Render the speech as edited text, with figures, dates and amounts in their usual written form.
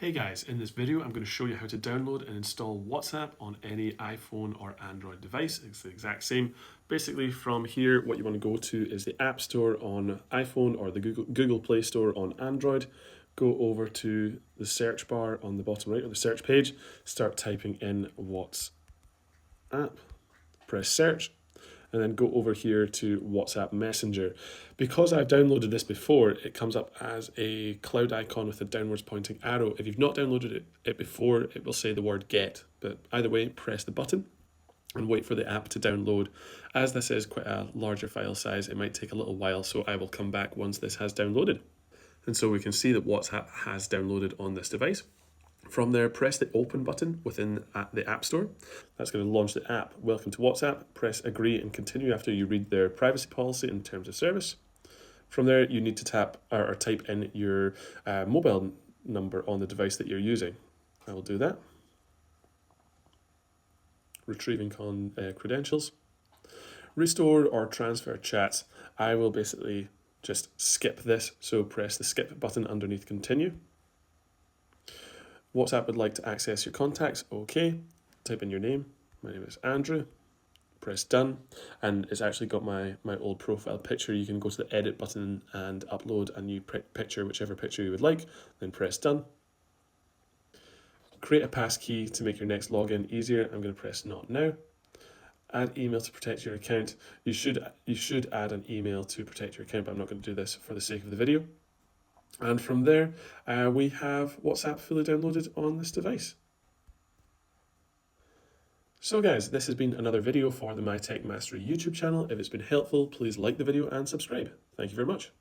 Hey guys, in this video I'm going to show you how to download and install WhatsApp on any iPhone or Android device. It's the exact same. Basically from here what you want to go to is the App Store on iPhone or the Google Play Store on Android. Go over to the search bar on the bottom right of the search page, start typing in WhatsApp, press search, and then go over here to WhatsApp Messenger. Because I've downloaded this before, it comes up as a cloud icon with a downwards pointing arrow. If you've not downloaded it before, it will say the word get, but either way, press the button and wait for the app to download. As this is quite a larger file size, it might take a little while, so I will come back once this has downloaded. And so we can see that WhatsApp has downloaded on this device. From there, press the open button within the App Store. That's going to launch the app. Welcome to WhatsApp. Press agree and continue after you read their privacy policy and terms of service. From there, you need to tap or type in your mobile number on the device that you're using. I will do that. Retrieving credentials. Restore or transfer chats. I will basically just skip this, so press the skip button underneath continue. WhatsApp would like to access your contacts. Okay, type in your name. My name is Andrew. Press done, and it's actually got my old profile picture. You can go to the edit button and upload a new picture, whichever picture you would like, then press done. Create a passkey to make your next login easier. I'm going to press not now. Add email to protect your account. You should add an email to protect your account, but I'm not going to do this for the sake of the video. And from there, we have WhatsApp fully downloaded on this device. So guys, this has been another video for the My Tech Mastery YouTube channel. If it's been helpful, please like the video and subscribe. Thank you very much.